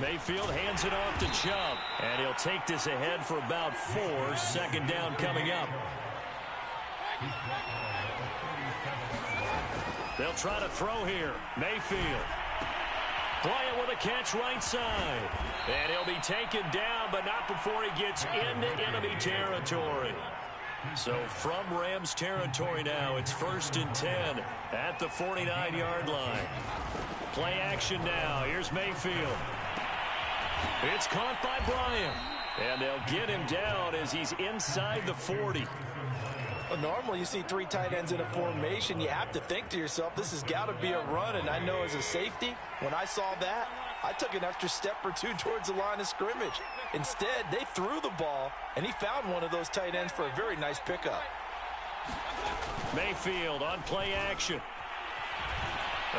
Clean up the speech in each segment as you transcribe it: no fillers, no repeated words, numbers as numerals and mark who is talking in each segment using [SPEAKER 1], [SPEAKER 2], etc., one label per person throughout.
[SPEAKER 1] Mayfield hands it off to Chubb, and he'll take this ahead for about 4. Second down coming up. They'll try to throw here. Mayfield. Bryant with a catch right side. And he'll be taken down, but not before he gets into enemy territory. So from Rams territory now, it's 1st and 10 at the 49-yard line. Play action now. Here's Mayfield. It's caught by Bryant. And they'll get him down as he's inside the 40.
[SPEAKER 2] Well, normally you see 3 tight ends in a formation. You have to think to yourself, this has got to be a run. And I know as a safety, when I saw that, I took an extra step or 2 towards the line of scrimmage. Instead, they threw the ball, and he found one of those tight ends for a very nice pickup.
[SPEAKER 1] Mayfield on play action.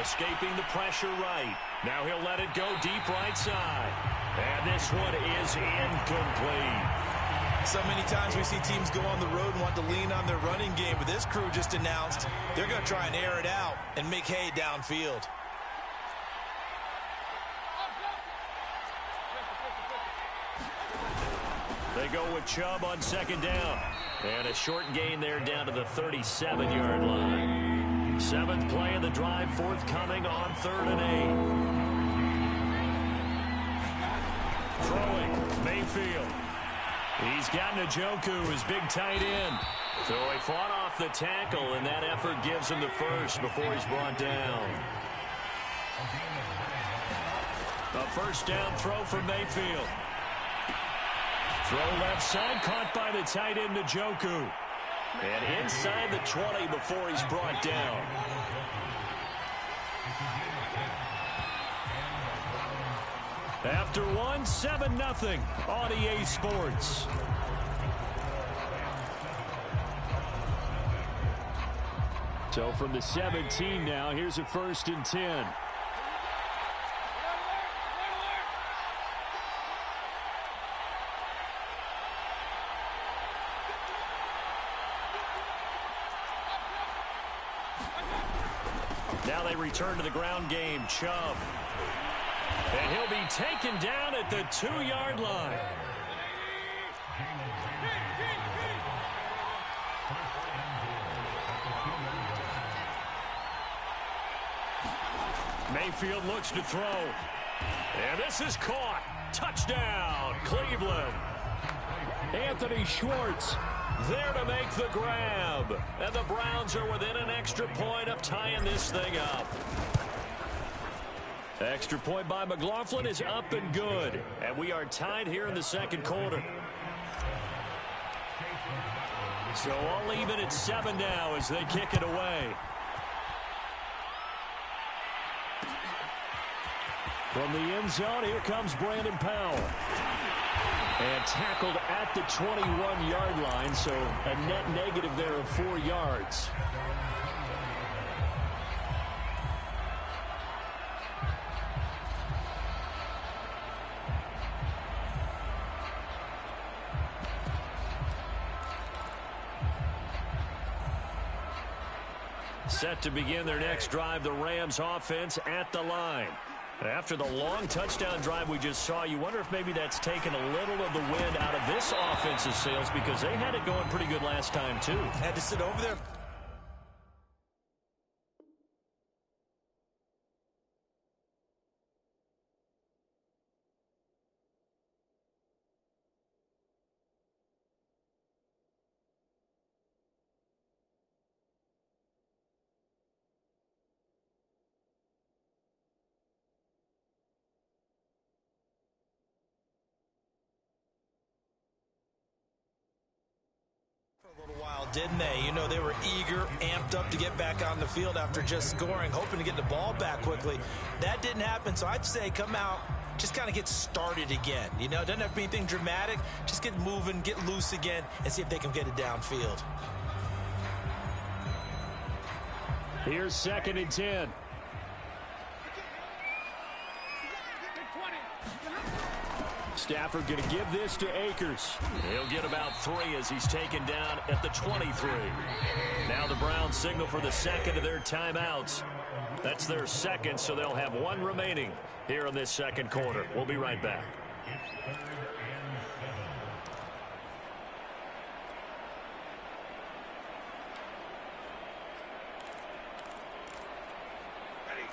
[SPEAKER 1] Escaping the pressure right. Now he'll let it go deep right side. And this one is incomplete.
[SPEAKER 2] So many times we see teams go on the road and want to lean on their running game, but this crew just announced they're going to try and air it out and make hay downfield.
[SPEAKER 1] They go with Chubb on second down. And a short gain there down to the 37-yard line. 7th play of the drive forthcoming on 3rd and 8. Throwing, Mayfield. He's got Njoku, his big tight end. So he fought off the tackle, and that effort gives him the first before he's brought down. A first down throw for Mayfield. Throw left side, caught by the tight end Njoku. And inside the 20 before he's brought down. After one, 7-0 on EA Sports. So from the 17 now, here's a 1st and 10. Now they return to the ground game. Chubb. And he'll be taken down at the 2-yard line. Mayfield looks to throw. And this is caught. Touchdown, Cleveland. Anthony Schwartz there to make the grab. And the Browns are within an extra point of tying this thing up. Extra point by McLaughlin is up and good. And we are tied here in the 2nd quarter. So all even at 7 now as they kick it away. From the end zone, here comes Brandon Powell. And tackled at the 21-yard line, so a net negative there of 4 yards. Set to begin their next drive, the Rams offense at the line. After the long touchdown drive we just saw, you wonder if maybe that's taken a little of the wind out of this offense's sails because they had it going pretty good last time, too.
[SPEAKER 2] Had to sit over there. Didn't they? You know, they were eager, amped up to get back on the field after just scoring, hoping to get the ball back quickly. That didn't happen, so I'd say come out, just kind of get started again. You know, it doesn't have to be anything dramatic. Just get moving, get loose again, and see if they can get it downfield.
[SPEAKER 1] Here's 2nd and 10. Stafford going to give this to Akers. He'll get about 3 as he's taken down at the 23. Now the Browns signal for the second of their timeouts. That's their second, so they'll have 1 remaining here in this second quarter. We'll be right back.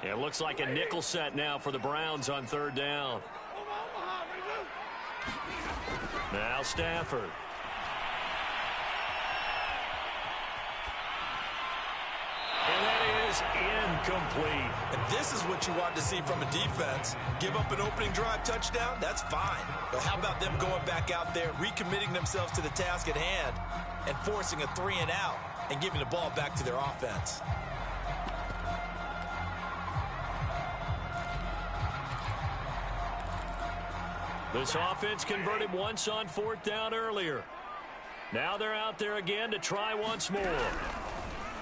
[SPEAKER 1] It looks like a nickel set now for the Browns on 3rd down. Now Stafford. And that is incomplete.
[SPEAKER 2] And this is what you want to see from a defense. Give up an opening drive touchdown, that's fine. But how about them going back out there, recommitting themselves to the task at hand, and forcing a 3-and-out and giving the ball back to their offense?
[SPEAKER 1] This offense converted once on 4th down earlier. Now they're out there again to try once more.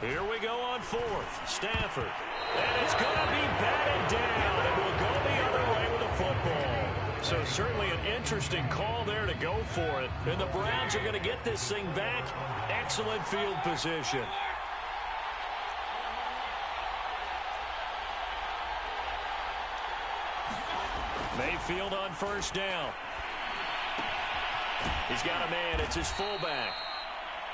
[SPEAKER 1] Here we go on 4th. Stafford. And it's going to be batted down. And will go the other way with the football. So certainly an interesting call there to go for it. And the Browns are going to get this thing back. Excellent field position. Mayfield on 1st down. He's got a man. It's his fullback.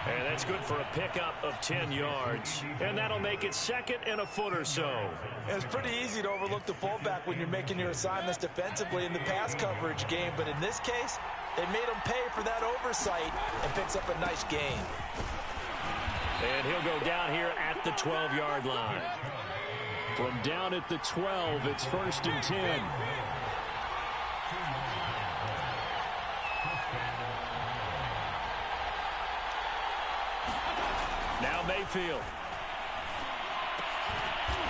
[SPEAKER 1] And that's good for a pickup of 10 yards. And that'll make it 2nd and a foot or so.
[SPEAKER 2] It's pretty easy to overlook the fullback when you're making your assignments defensively in the pass coverage game. But in this case, they made him pay for that oversight and picks up a nice gain.
[SPEAKER 1] And he'll go down here at the 12-yard line. From down at the 12, it's 1st and 10. Now Mayfield.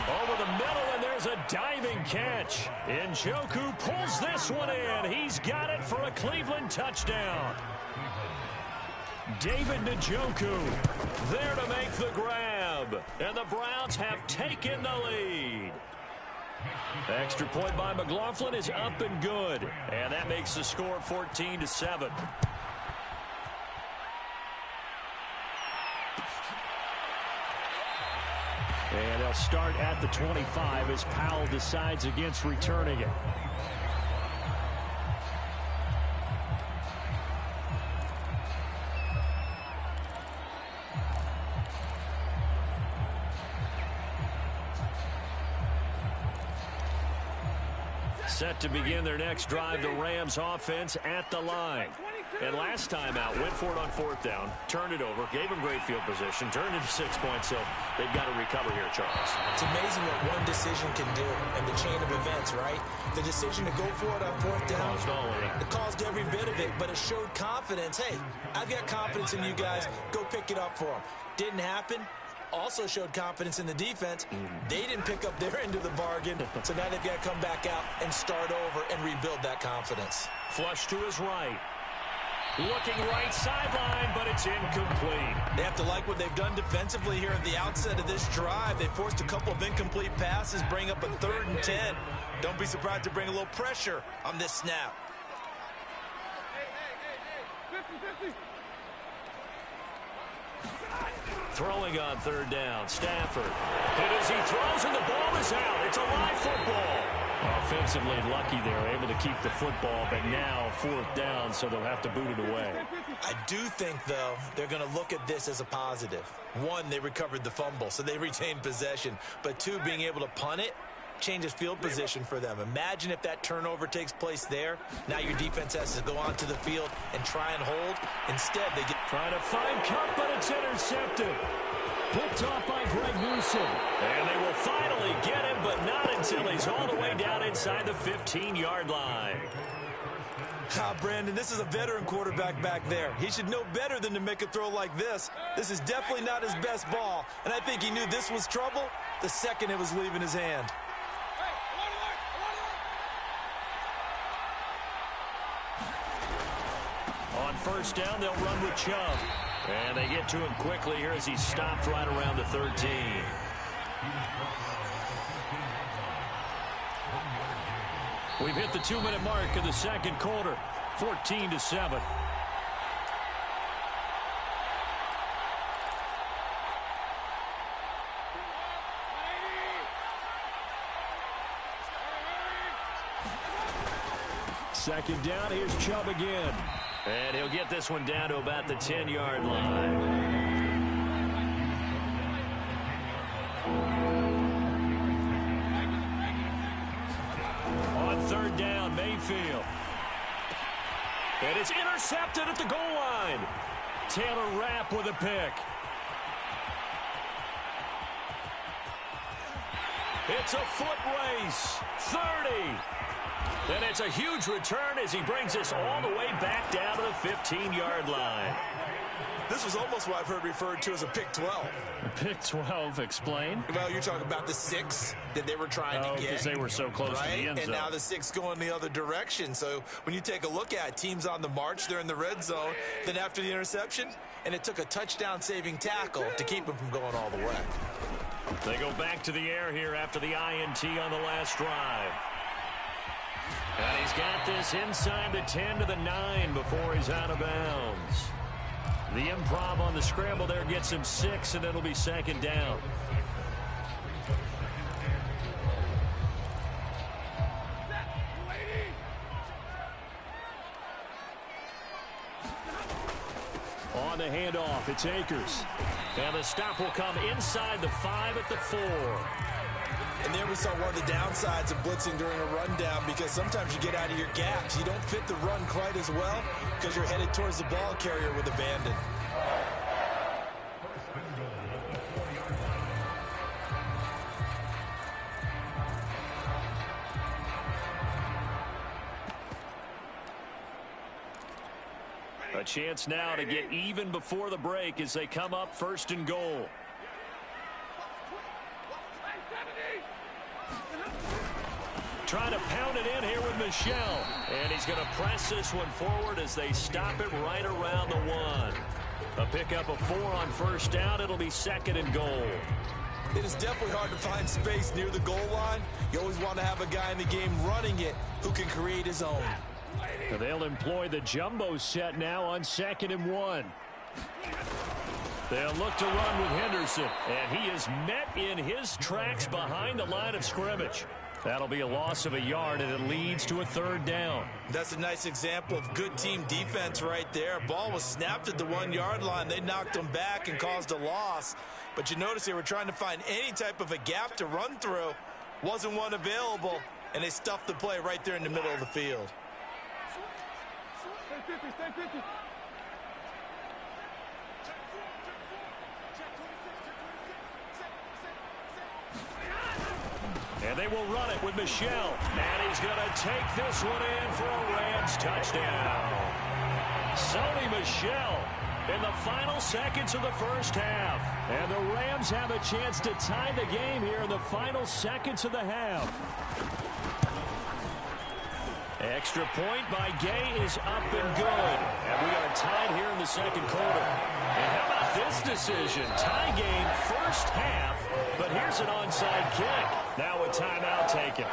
[SPEAKER 1] Over the middle, and there's a diving catch. Njoku pulls this one in. He's got it for a Cleveland touchdown. David Njoku there to make the grab. And the Browns have taken the lead. Extra point by McLaughlin is up and good. And that makes the score 14-7. And they'll start at the 25 as Powell decides against returning it. Set to begin their next drive, the Rams offense at the line. And last time out, went for it on 4th down, turned it over, gave them great field position, turned into 6 points, so they've got to recover here, Charles.
[SPEAKER 2] It's amazing what one decision can do in the chain of events, right? The decision to go for it on 4th down, it caused every bit of it, but it showed confidence. Hey, I've got confidence in you guys. Go pick it up for them. Didn't happen. Also showed confidence in the defense. They didn't pick up their end of the bargain, so now they've got to come back out and start over and rebuild that confidence.
[SPEAKER 1] Flush to his right. Looking right sideline, but it's incomplete.
[SPEAKER 2] They have to like what they've done defensively here at the outset of this drive. They forced a couple of incomplete passes, bring up a 3rd and 10. Don't be surprised to bring a little pressure on this snap.
[SPEAKER 1] Throwing on 3rd down, Stafford. And as he throws and the ball is out, it's a live football. Offensively lucky they're able to keep the football, but now 4th down, so they'll have to boot it away.
[SPEAKER 2] I do think, though, they're going to look at this as a positive. 1, they recovered the fumble, so they retained possession. But 2, being able to punt it changes field position for them. Imagine if that turnover takes place there. Now your defense has to go onto the field and try and hold. Instead, they get
[SPEAKER 1] trying to find Cup, but it's intercepted. Picked off by Greg Newsom. And they will finally get him, but not until he's all the way down inside the 15-yard line.
[SPEAKER 2] Brandon, this is a veteran quarterback back there. He should know better than to make a throw like this. This is definitely not his best ball, and I think he knew this was trouble the second it was leaving his hand.
[SPEAKER 1] On 1st down, they'll run with Chubb. And they get to him quickly here as he stopped right around the 13. We've hit the 2-minute mark of the second quarter. 14-7. Second down, here's Chubb again. And he'll get this one down to about the 10-yard line. On third down, Mayfield. And it's intercepted at the goal line. Taylor Rapp with a pick. It's a foot race. 30. And it's a huge return as he brings us all the way back down to the 15-yard line.
[SPEAKER 2] This was almost what I've heard referred to as a pick 12.
[SPEAKER 1] Pick 12, explain.
[SPEAKER 2] Well, you're talking about the 6 that they were trying to get.
[SPEAKER 1] Because they were so close to the end zone.
[SPEAKER 2] And now the 6 going the other direction. So when you take a look at teams on the march, they're in the red zone. Then after the interception, and it took a touchdown-saving tackle to keep them from going all the way.
[SPEAKER 1] They go back to the air here after the INT on the last drive. And he's got this inside the 10 to the 9 before he's out of bounds. The improv on the scramble there gets him 6, and it'll be second down. On the handoff, it's Akers. And the stop will come inside the 5 at the 4.
[SPEAKER 2] And there we saw one of the downsides of blitzing during a rundown, because sometimes you get out of your gaps. You don't fit the run quite as well because you're headed towards the ball carrier with abandon.
[SPEAKER 1] A chance now to get even before the break as they come up first and goal. Trying to pound it in here with Michel. And he's going to press this one forward as they stop it right around the 1. A pickup of 4 on first down. It'll be second and goal.
[SPEAKER 2] It is definitely hard to find space near the goal line. You always want to have a guy in the game running it who can create his own.
[SPEAKER 1] And they'll employ the jumbo set now on second and 1. They'll look to run with Henderson. And he is met in his tracks behind the line of scrimmage. That'll be a loss of a yard, and it leads to a third down.
[SPEAKER 2] That's a nice example of good team defense right there. Ball was snapped at the 1-yard line. They knocked him back and caused a loss. But you notice they were trying to find any type of a gap to run through. Wasn't one available, and they stuffed the play right there in the middle of the field. Stay 50.
[SPEAKER 1] And they will run it with Michel. And he's going to take this one in for a Rams touchdown. Sony Michel in the final seconds of the first half. And the Rams have a chance to tie the game here in the final seconds of the half. Extra point by Gay is up and good. And we are tied here in the second quarter. And how about this decision? Tie game first half, but here's an onside kick. Now a timeout taken.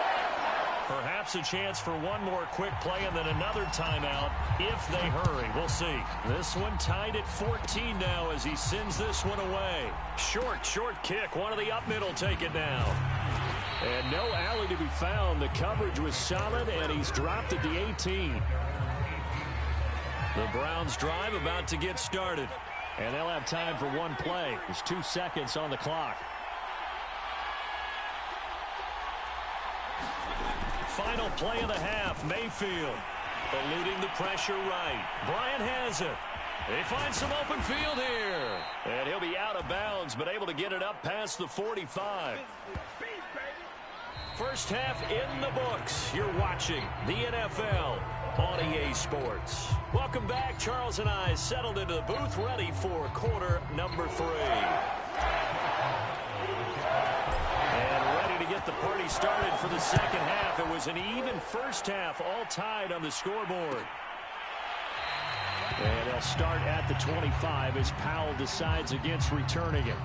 [SPEAKER 1] Perhaps a chance for one more quick play and then another timeout if they hurry. We'll see. This one tied at 14 now as he sends this one away. Short kick. One of the up middle take it now. And no alley to be found. The coverage was solid, and he's dropped at the 18. The Browns drive about to get started. And they'll have time for one play. There's 2 seconds on the clock. Final play of the half. Mayfield eluding the pressure right. Bryant has it. They find some open field here. And he'll be out of bounds, but able to get it up past the 45. First half in the books. You're watching the NFL on EA Sports. Welcome back. Charles and I settled into the booth, ready for quarter number 3. And ready to get the party started for the second half. It was an even first half, all tied on the scoreboard. And they'll start at the 25 as Powell decides against returning it.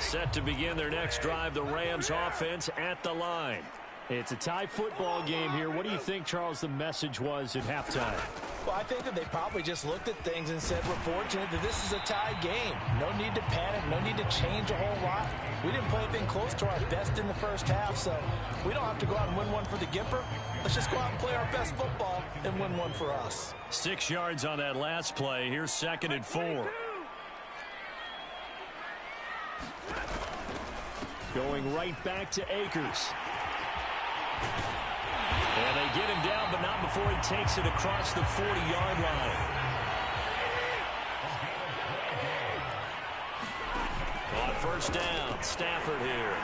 [SPEAKER 1] Set to begin their next drive, the Rams offense at the line.
[SPEAKER 3] It's a tie football game here. What do you think, Charles, the message was at halftime?
[SPEAKER 2] Well, I think that they probably just looked at things and said, we're fortunate that this is a tie game. No need to panic, no need to change a whole lot. We didn't play anything close to our best in the first half, so we don't have to go out and win one for the Gipper. Let's just go out and play our best football and win one for us.
[SPEAKER 1] 6 yards on that last play. Here's 2nd and 4.
[SPEAKER 3] Going right back to Akers.
[SPEAKER 1] And they get him down, but not before he takes it across the 40-yard line. On first down, Stafford here.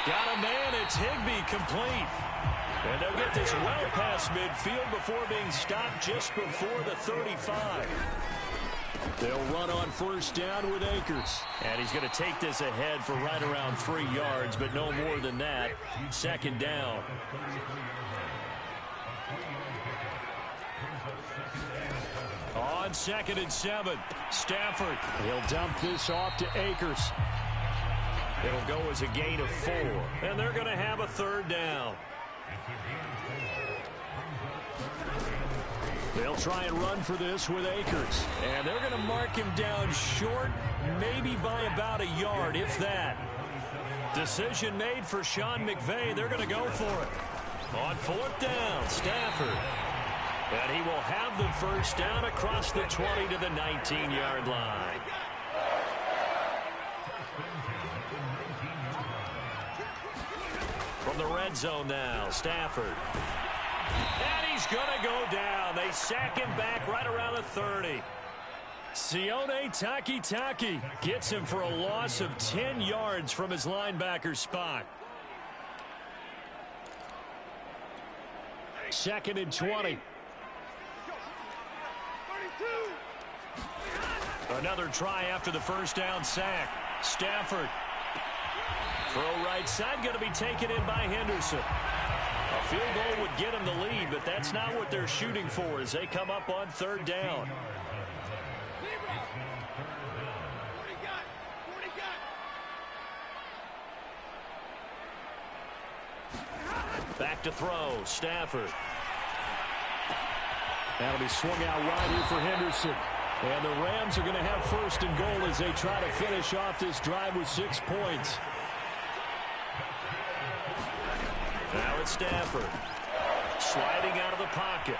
[SPEAKER 1] Got a man, it's Higbee, complete. And they'll get this well past midfield before being stopped just before the 35.
[SPEAKER 3] They'll run on first down with Akers.
[SPEAKER 1] And he's going to take this ahead for right around 3 yards, but no more than that. 2nd down. On 2nd and 7, Stafford.
[SPEAKER 3] He'll dump this off to Akers.
[SPEAKER 1] It'll go as a gain of 4. And they're going to have a 3rd down.
[SPEAKER 3] They'll try and run for this with Akers.
[SPEAKER 1] And they're going to mark him down short, maybe by about a yard, if that. Decision made for Sean McVay. They're going to go for it. On 4th down, Stafford. And he will have the first down across the 20 to the 19-yard line. From the red zone now, Stafford. And he's going to go down. They sack him back right around the 30. Sione Takitaki gets him for a loss of 10 yards from his linebacker spot.
[SPEAKER 3] 2nd and 20.
[SPEAKER 1] Another try after the first down sack. Stafford. Throw right side, going to be taken in by Henderson. A field goal would get them the lead, but that's not what they're shooting for as they come up on 3rd down. Back to throw, Stafford.
[SPEAKER 3] That'll be swung out wide here for Henderson. And the Rams are going to have 1st and goal as they try to finish off this drive with 6 points.
[SPEAKER 1] Now it's Stafford. Sliding out of the pocket.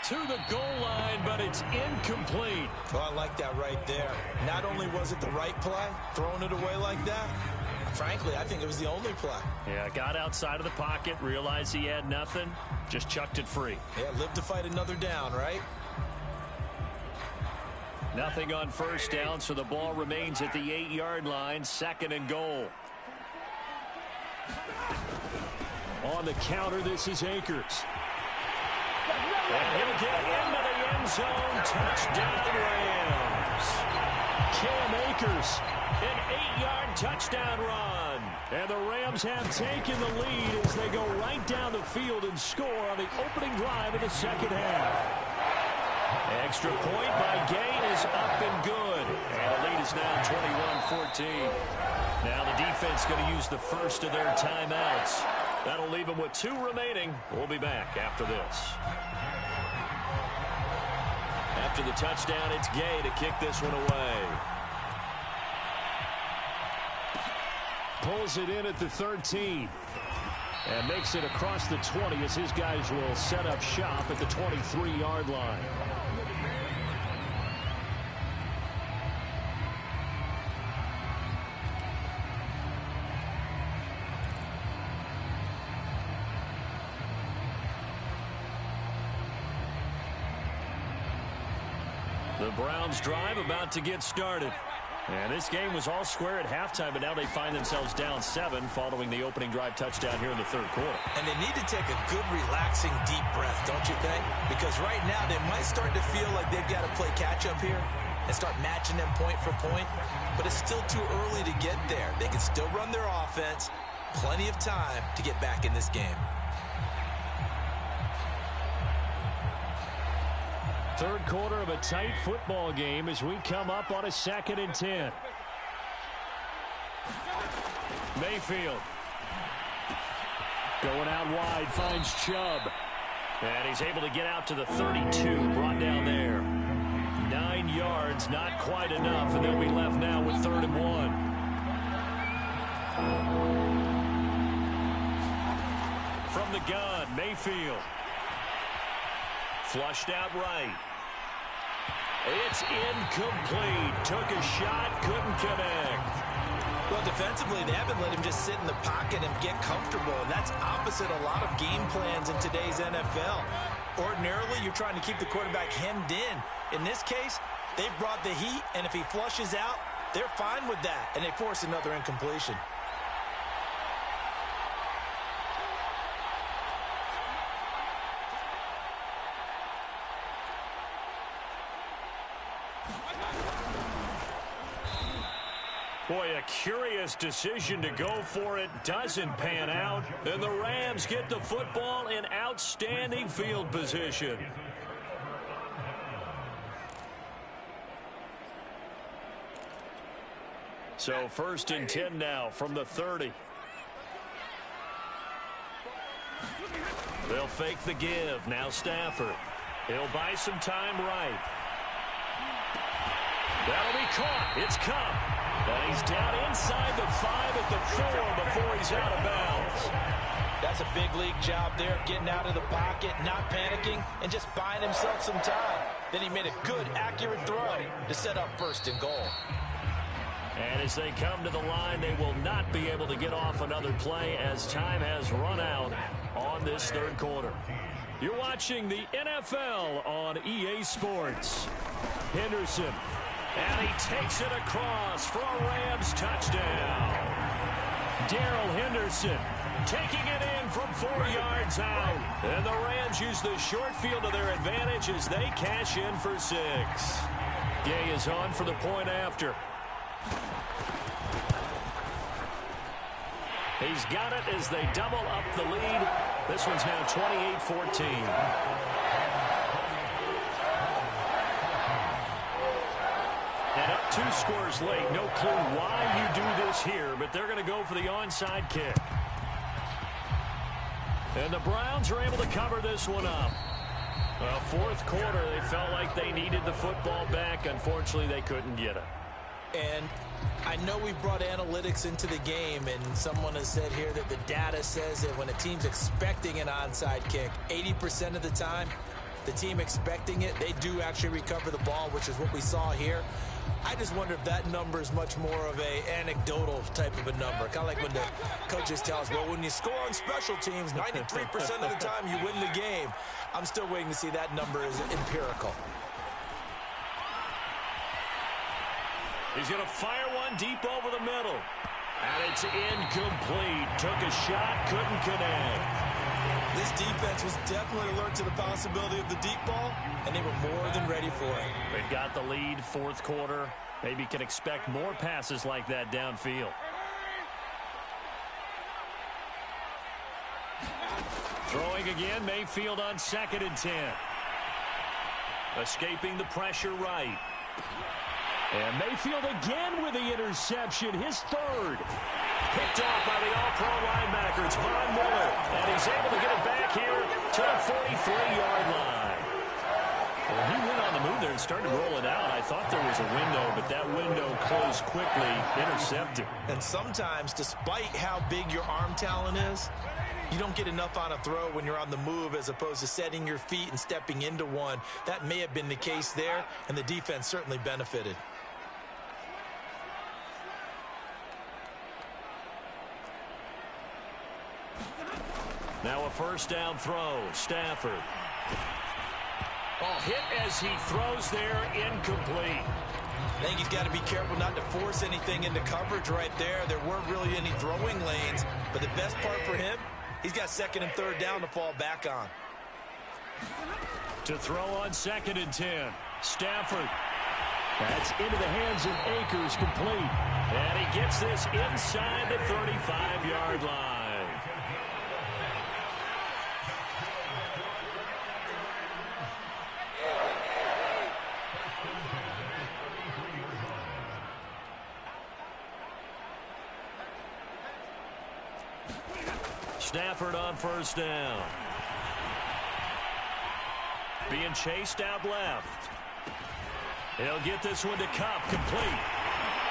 [SPEAKER 1] To the goal line, but it's incomplete.
[SPEAKER 2] Oh, I like that right there. Not only was it the right play, throwing it away like that, frankly, I think it was the only play.
[SPEAKER 1] Yeah, got outside of the pocket, realized he had nothing, just chucked it free.
[SPEAKER 2] Yeah, live to fight another down, right?
[SPEAKER 1] Nothing on first down, so the ball remains at the 8-yard line, 2nd and goal.
[SPEAKER 3] On the counter, this is Akers.
[SPEAKER 1] And he'll get into the end zone. Touchdown, Rams.
[SPEAKER 3] Cam Akers.
[SPEAKER 1] An 8-yard touchdown run.
[SPEAKER 3] And the Rams have taken the lead as they go right down the field and score on the opening drive of the 2nd half.
[SPEAKER 1] Extra point by Gain is up and good. And the lead is now 21-14. Now the defense going to use the first of their timeouts. That'll leave them with 2 remaining. We'll be back after this. After the touchdown, it's Gay to kick this one away.
[SPEAKER 3] Pulls it in at the 13. And makes it across the 20 as his guys will set up shop at the 23-yard line.
[SPEAKER 1] The Browns drive about to get started. And this game was all square at halftime, but now they find themselves down 7 following the opening drive touchdown here in the 3rd quarter.
[SPEAKER 2] And they need to take a good, relaxing, deep breath, don't you think? Because right now they might start to feel like they've got to play catch-up here and start matching them point for point. But it's still too early to get there. They can still run their offense. Plenty of time to get back in this game.
[SPEAKER 3] Third quarter of a tight football game as we come up on a 2nd and 10. Mayfield. Going out wide, finds Chubb. And he's able to get out to the 32, brought down there. 9 yards, not quite enough, and they'll be left now with 3rd and 1. From the gun, Mayfield. Flushed out right. It's incomplete. Took a shot, couldn't connect.
[SPEAKER 2] Well, defensively, they haven't let him just sit in the pocket and get comfortable, and that's opposite a lot of game plans in today's NFL. Ordinarily, you're trying to keep the quarterback hemmed in. In this case, they brought the heat, and if he flushes out, they're fine with that, and they force another incompletion.
[SPEAKER 1] Boy, a curious decision to go for it. Doesn't pan out. And the Rams get the football in outstanding field position. So 1st and 10 now from the 30. They'll fake the give. Now Stafford. He'll buy some time right. That'll be caught. It's Kupp. And he's down inside the 5 at the 4 before he's out of bounds.
[SPEAKER 2] That's a big league job there of getting out of the pocket, not panicking, and just buying himself some time. Then he made a good, accurate throw to set up 1st and goal.
[SPEAKER 1] And as they come to the line, they will not be able to get off another play as time has run out on this 3rd quarter. You're watching the NFL on EA Sports. Henderson. And he takes it across for a Rams touchdown. Darrell Henderson taking it in from 4 yards out. And the Rams use the short field to their advantage as they cash in for 6. Gay is on for the point after. He's got it as they double up the lead. This one's now 28-14. And up 2 scores late. No clue why you do this here, but they're going to go for the onside kick. And the Browns are able to cover this one up. Well, 4th quarter, they felt like they needed the football back. Unfortunately, they couldn't get it.
[SPEAKER 2] And I know we brought analytics into the game, and someone has said here that the data says that when a team's expecting an onside kick, 80% of the time, the team expecting it, they do actually recover the ball, which is what we saw here. I just wonder if that number is much more of a anecdotal type of a number. Kind of like when the coaches tell us, well, when you score on special teams, 93% of the time you win the game. I'm still waiting to see that number is empirical.
[SPEAKER 1] He's going to fire one deep over the middle. And it's incomplete. Took a shot, couldn't connect.
[SPEAKER 2] This defense was definitely alert to the possibility of the deep ball, and they were more than ready for it.
[SPEAKER 1] They've got the lead, 4th quarter. Maybe can expect more passes like that downfield. Throwing again, Mayfield on 2nd and 10. Escaping the pressure right. And Mayfield again with the interception, his 3rd. Picked off by the all-pro linebacker. It's Von Miller. And he's able to get it back here to the 43-yard line. Well, he went on the move there and started rolling out. I thought there was a window, but that window closed quickly, intercepted.
[SPEAKER 2] And sometimes, despite how big your arm talent is, you don't get enough on a throw when you're on the move as opposed to setting your feet and stepping into one. That may have been the case there, and the defense certainly benefited.
[SPEAKER 1] Now a 1st down throw. Stafford. Hit as he throws there, incomplete.
[SPEAKER 2] I think he's got to be careful not to force anything into coverage right there. There weren't really any throwing lanes, but the best part for him, he's got 2nd and 3rd down to fall back on.
[SPEAKER 1] To throw on 2nd and 10. Stafford.
[SPEAKER 3] That's into the hands of Akers, complete.
[SPEAKER 1] And he gets this inside the 35-yard line.
[SPEAKER 3] Stafford on first down. Being chased out left. He'll get this one to Kupp, complete.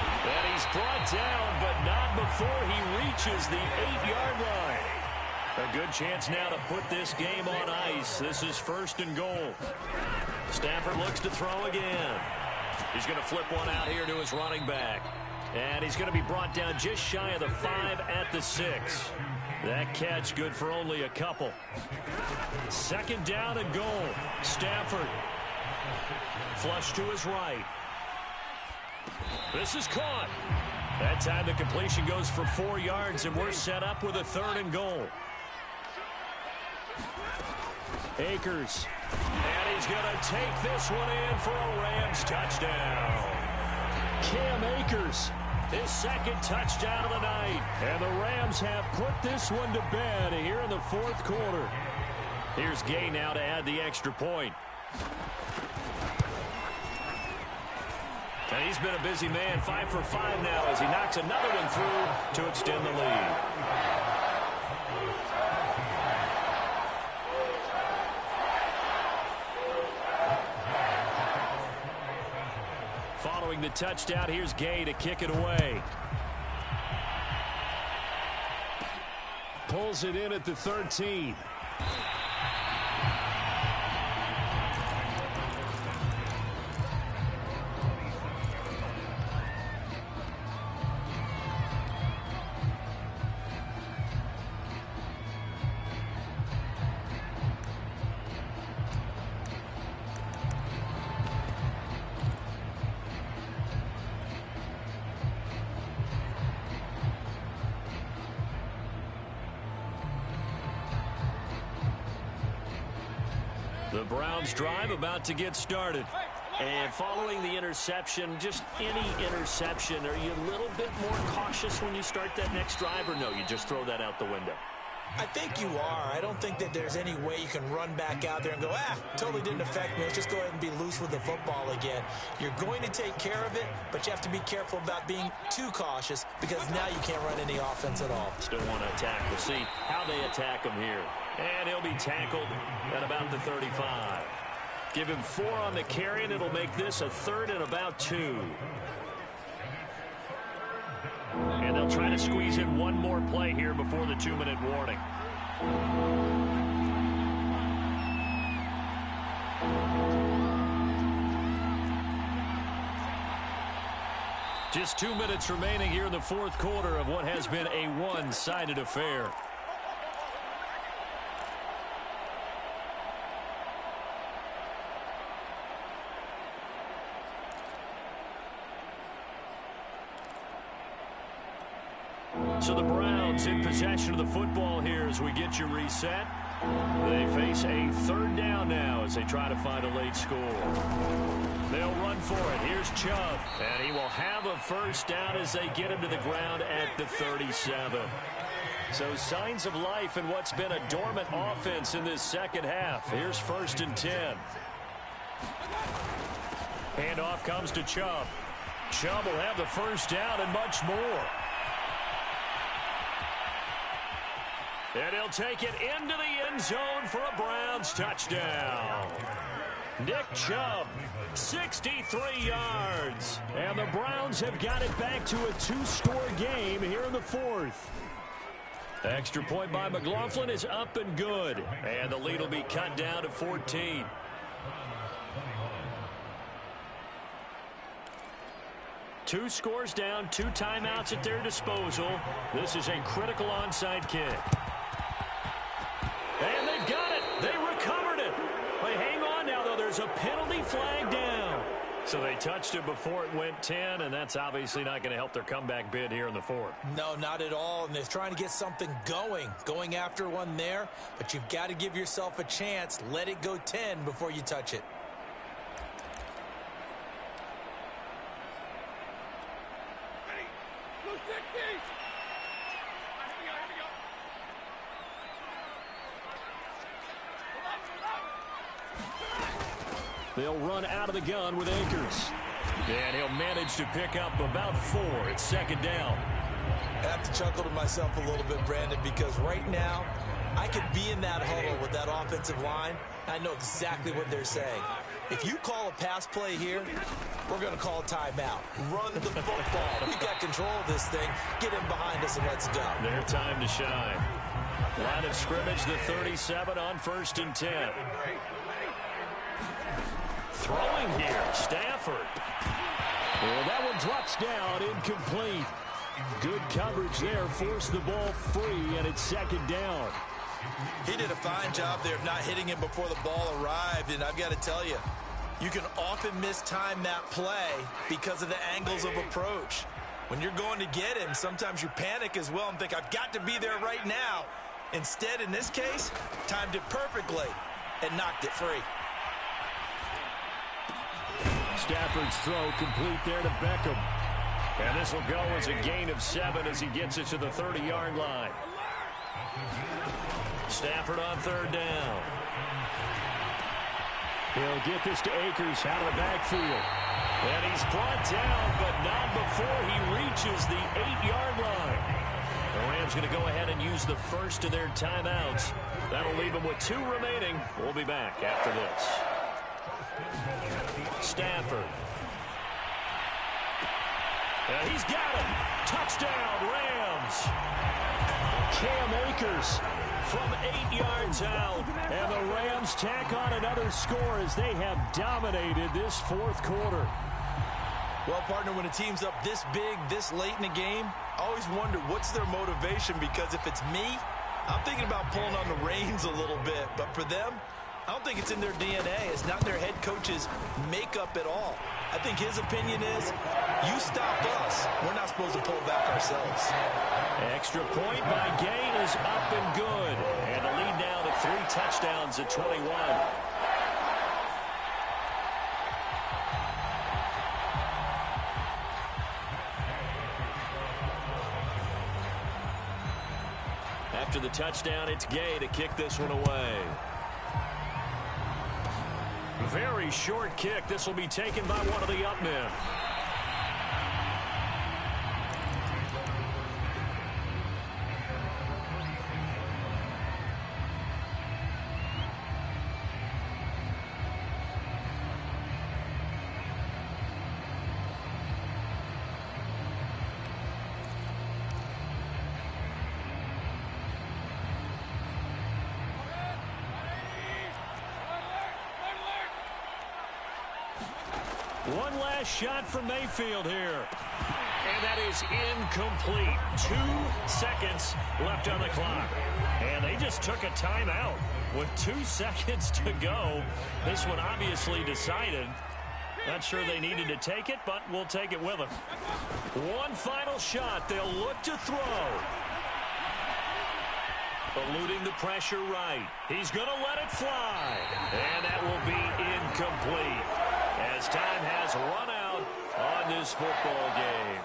[SPEAKER 3] And he's brought down, but not before he reaches the 8-yard line. A good chance now to put this game on ice. This is first and goal. Stafford looks to throw again. He's going to flip one out here to his running back. And he's going to be brought down just shy of the 5 at the 6. That catch good for only a couple. Second down and goal. Stafford. Flush to his right. This is caught. That time the completion goes for 4 yards, and we're set up with a third and goal. Akers. And he's going to take this one in for a Rams touchdown. Cam Akers, his second touchdown of the night. And the Rams have put this one to bed here in the fourth quarter. Here's Gay now to add the extra point. And he's been a busy man, 5 for 5 now as he knocks another one through to extend the lead. Following the touchdown, here's Gay to kick it away. Pulls it in at the 13. The Browns drive about to get started. And following the interception, just any interception, are you a little bit more cautious when you start that next drive, or no, you just throw that out the window?
[SPEAKER 2] I think you are. I don't think that there's any way you can run back out there and go, totally didn't affect me. Let's just go ahead and be loose with the football again. You're going to take care of it, but you have to be careful about being too cautious because now you can't run any offense at all.
[SPEAKER 3] Still want to attack. We'll see how they attack him here. And he'll be tackled at about the 35. Give him 4 on the carry, and it'll make this a third and about 2. And they'll try to squeeze in one more play here before the 2-minute warning. Just 2 minutes remaining here in the fourth quarter of what has been a one-sided affair. So the Browns in possession of the football here as we get you reset. They face a third down now as they try to find a late score. They'll run for it. Here's Chubb. And he will have a first down as they get him to the ground at the 37. So signs of life in what's been a dormant offense in this second half. Here's 1st and 10. Handoff comes to Chubb. Chubb will have the first down and much more. And he'll take it into the end zone for a Browns touchdown. Nick Chubb, 63 yards. And the Browns have got it back to a 2-score game here in the fourth. Extra point by McLaughlin is up and good. And the lead will be cut down to 14. Two scores down, 2 timeouts at their disposal. This is a critical onside kick. And they've got it. They recovered it. They hang on now, though. There's a penalty flag down. So they touched it before it went 10, and that's obviously not going to help their comeback bid here in the fourth.
[SPEAKER 2] No, not at all. And they're trying to get something going after one there. But you've got to give yourself a chance. Let it go 10 before you touch it.
[SPEAKER 3] They'll run out of the gun with Akers. And he'll manage to pick up about 4 at second down.
[SPEAKER 2] I have to chuckle to myself a little bit, Brandon, because right now I could be in that huddle with that offensive line. I know exactly what they're saying. If you call a pass play here, we're going to call a timeout. Run the football. We got control of this thing. Get him behind us and let's go.
[SPEAKER 1] Their time to shine. Line of scrimmage, the 37 on 1st and 10. Throwing here, Stafford. Well, that one drops down, incomplete. Good coverage there, forced the ball free, and it's 2nd down.
[SPEAKER 2] He did a fine job there of not hitting him before the ball arrived, and I've got to tell you, you can often mistime that play because of the angles of approach. When you're going to get him, sometimes you panic as well and think, I've got to be there right now. Instead, in this case, timed it perfectly and knocked it free.
[SPEAKER 1] Stafford's throw complete there to Beckham. And this will go as a gain of 7 as he gets it to the 30-yard line. Stafford on 3rd down. He'll get this to Akers out of the backfield. And he's brought down, but not before he reaches the 8-yard line. The Rams going to go ahead and use the first of their timeouts. That'll leave them with 2 remaining. We'll be back after this. Stafford. And he's got him. Touchdown, Rams. Cam Akers from 8 yards out. And the Rams tack on another score as they have dominated this 4th quarter.
[SPEAKER 2] Well, partner, when a team's up this big, this late in the game, I always wonder what's their motivation, because if it's me, I'm thinking about pulling on the reins a little bit. But for them, I don't think it's in their DNA. It's not their head coach's makeup at all. I think his opinion is, you stop us. We're not supposed to pull back ourselves.
[SPEAKER 1] Extra point by Gain is up and good. And the lead now to 3 touchdowns at 21. After the touchdown, it's Gay to kick this one away. Very short kick. This will be taken by one of the up men. One last shot from Mayfield here. And that is incomplete. 2 seconds left on the clock. And they just took a timeout with 2 seconds to go. This one obviously decided. Not sure they needed to take it, but we'll take it with them. One final shot. They'll look to throw. Eluding the pressure right. He's going to let it fly. And that will be incomplete, as time has run out on this football game.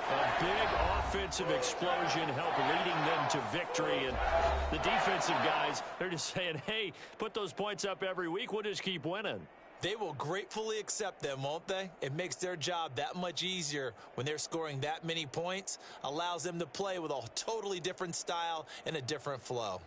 [SPEAKER 1] A big offensive explosion helped leading them to victory. And the defensive guys, they're just saying, hey, put those points up every week. We'll just keep winning.
[SPEAKER 2] They will gratefully accept them, won't they? It makes their job that much easier when they're scoring that many points. Allows them to play with a totally different style and a different flow.